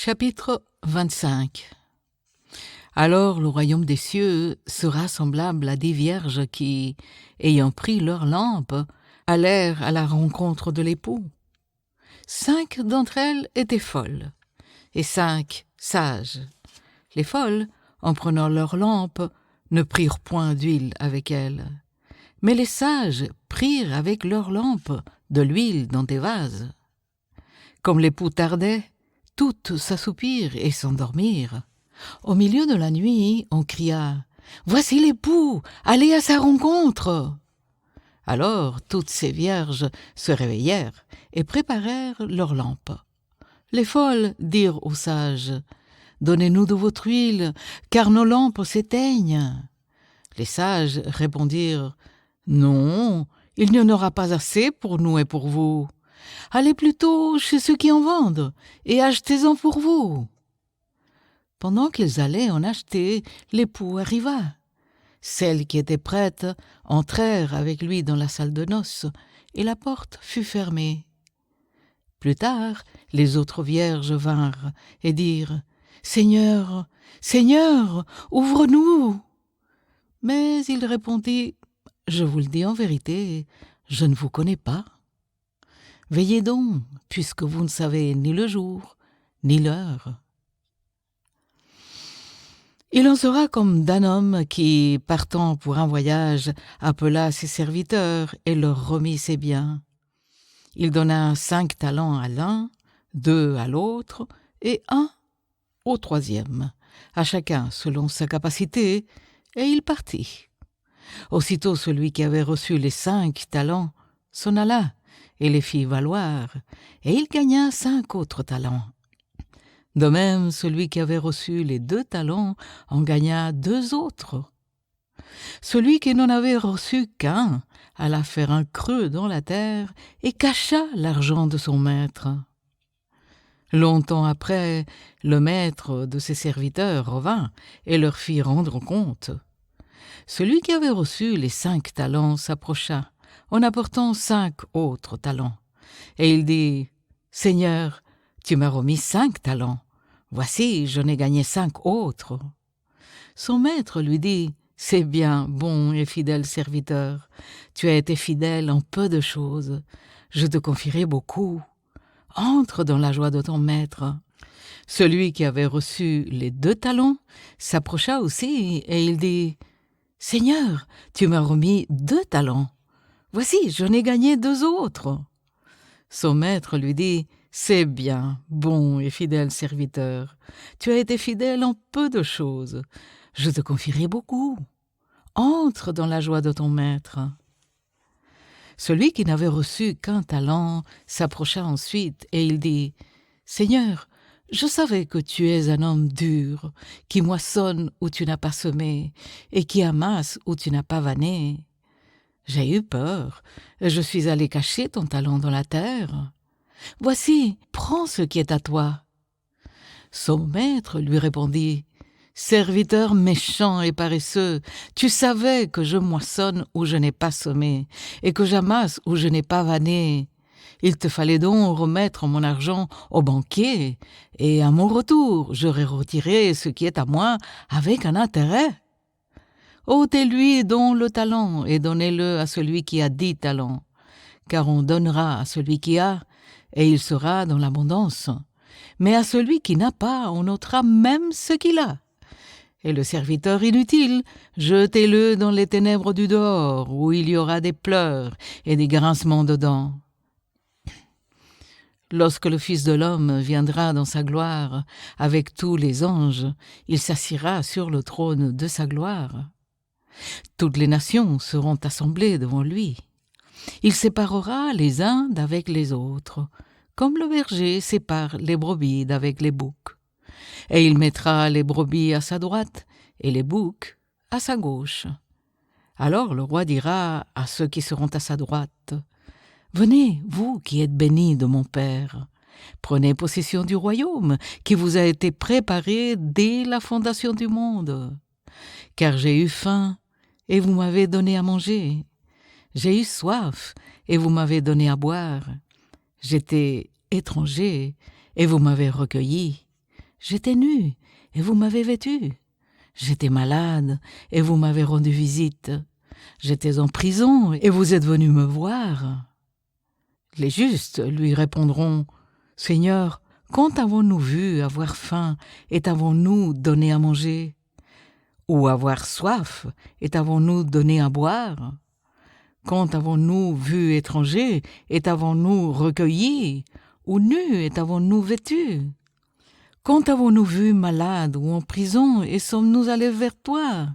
Chapitre 25. Alors le royaume des cieux sera semblable à des vierges qui, ayant pris leurs lampes, allèrent à la rencontre de l'époux. 5 d'entre elles étaient folles, et 5 sages. Les folles, en prenant leurs lampes, ne prirent point d'huile avec elles. Mais les sages prirent avec leurs lampes de l'huile dans des vases. Comme l'époux tardait, toutes s'assoupirent et s'endormirent. Au milieu de la nuit, on cria « Voici l'époux, allez à sa rencontre !» Alors toutes ces vierges se réveillèrent et préparèrent leurs lampes. Les folles dirent aux sages « Donnez-nous de votre huile, car nos lampes s'éteignent. » Les sages répondirent « Non, il n'y en aura pas assez pour nous et pour vous. Allez plutôt chez ceux qui en vendent et achetez-en pour vous. » Pendant qu'ils allaient en acheter, l'époux arriva. Celles qui étaient prêtes entrèrent avec lui dans la salle de noces, et la porte fut fermée. Plus tard, les autres vierges vinrent et dirent « Seigneur, Seigneur, ouvre-nous !» Mais il répondit « Je vous le dis en vérité, je ne vous connais pas. Veillez donc, puisque vous ne savez ni le jour, ni l'heure. » Il en sera comme d'un homme qui, partant pour un voyage, appela ses serviteurs et leur remit ses biens. Il donna 5 talents à l'un, 2 à l'autre et 1 au troisième, à chacun selon sa capacité, et il partit. Aussitôt celui qui avait reçu les 5 talents s'en alla et les fit valoir, et il gagna 5 autres talents. De même, celui qui avait reçu les 2 talents en gagna 2 autres. Celui qui n'en avait reçu qu'un alla faire un creux dans la terre et cacha l'argent de son maître. Longtemps après, le maître de ses serviteurs revint et leur fit rendre compte. Celui qui avait reçu les 5 talents s'approcha en apportant 5 autres talents. Et il dit « Seigneur, tu m'as remis 5 talents. Voici, je n'ai gagné 5 autres. » Son maître lui dit « C'est bien, bon et fidèle serviteur. Tu as été fidèle en peu de choses. Je te confierai beaucoup. Entre dans la joie de ton maître. » Celui qui avait reçu les 2 talents s'approcha aussi et il dit « Seigneur, tu m'as remis 2 talents. Voici, je n'ai gagné 2 autres. » Son maître lui dit « C'est bien, bon et fidèle serviteur. Tu as été fidèle en peu de choses. Je te confierai beaucoup. Entre dans la joie de ton maître. » Celui qui n'avait reçu qu'un talent s'approcha ensuite et il dit « Seigneur, je savais que tu es un homme dur, qui moissonne où tu n'as pas semé et qui amasse où tu n'as pas vanné. J'ai eu peur, et je suis allé cacher ton talent dans la terre. Voici, prends ce qui est à toi. » Son maître lui répondit « Serviteur méchant et paresseux, tu savais que je moissonne où je n'ai pas semé et que j'amasse où je n'ai pas vanné. Il te fallait donc remettre mon argent au banquier, et à mon retour, j'aurais retiré ce qui est à moi avec un intérêt. Ôtez-lui donc le talent et donnez-le à celui qui a 10 talents, car on donnera à celui qui a, et il sera dans l'abondance. Mais à celui qui n'a pas, on ôtera même ce qu'il a. Et le serviteur inutile, jetez-le dans les ténèbres du dehors, où il y aura des pleurs et des grincements de dents. Lorsque le Fils de l'homme viendra dans sa gloire, avec tous les anges, il s'assiera sur le trône de sa gloire. Toutes les nations seront assemblées devant lui. Il séparera les uns d'avec les autres, comme le berger sépare les brebis d'avec les boucs. Et il mettra les brebis à sa droite et les boucs à sa gauche. Alors le roi dira à ceux qui seront à sa droite « Venez, vous qui êtes bénis de mon Père, prenez possession du royaume qui vous a été préparé dès la fondation du monde. Car j'ai eu faim et vous m'avez donné à manger. J'ai eu soif et vous m'avez donné à boire. J'étais étranger et vous m'avez recueilli. J'étais nu, et vous m'avez vêtu. J'étais malade, et vous m'avez rendu visite. J'étais en prison, et vous êtes venu me voir. » Les justes lui répondront, « Seigneur, quand avons-nous vu avoir faim, et t'avons-nous donné à manger? Ou avoir soif, et t'avons-nous donné à boire? Quand avons-nous vu étranger, et t'avons-nous recueilli? Ou nu, et t'avons-nous vêtu? Quand avons-nous vu malade ou en prison, et sommes-nous allés vers toi? »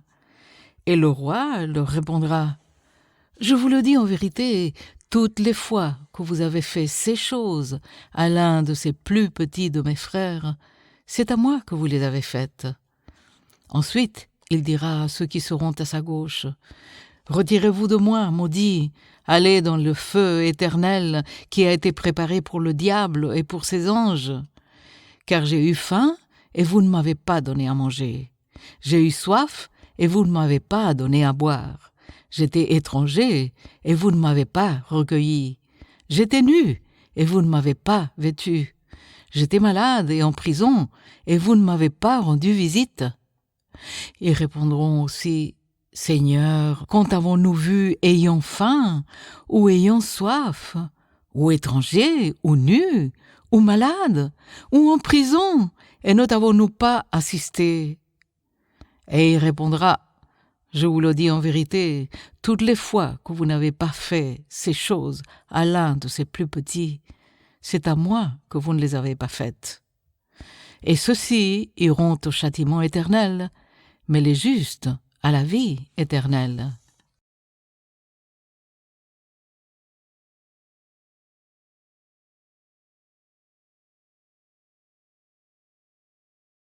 Et le roi leur répondra, « Je vous le dis en vérité, toutes les fois que vous avez fait ces choses à l'un de ces plus petits de mes frères, c'est à moi que vous les avez faites. » Ensuite, il dira à ceux qui seront à sa gauche, « Retirez-vous de moi, maudits, allez dans le feu éternel qui a été préparé pour le diable et pour ses anges. Car j'ai eu faim et vous ne m'avez pas donné à manger. J'ai eu soif et vous ne m'avez pas donné à boire. J'étais étranger et vous ne m'avez pas recueilli. J'étais nu et vous ne m'avez pas vêtu. J'étais malade et en prison et vous ne m'avez pas rendu visite. » Ils répondront aussi, « Seigneur, quand avons-nous vu ayant faim ou ayant soif, ou étranger ou nu, ou malade, ou en prison, et ne t'avons-nous pas assisté ?» Et il répondra, « Je vous le dis en vérité, toutes les fois que vous n'avez pas fait ces choses à l'un de ces plus petits, c'est à moi que vous ne les avez pas faites. » Et ceux-ci iront au châtiment éternel, mais les justes à la vie éternelle.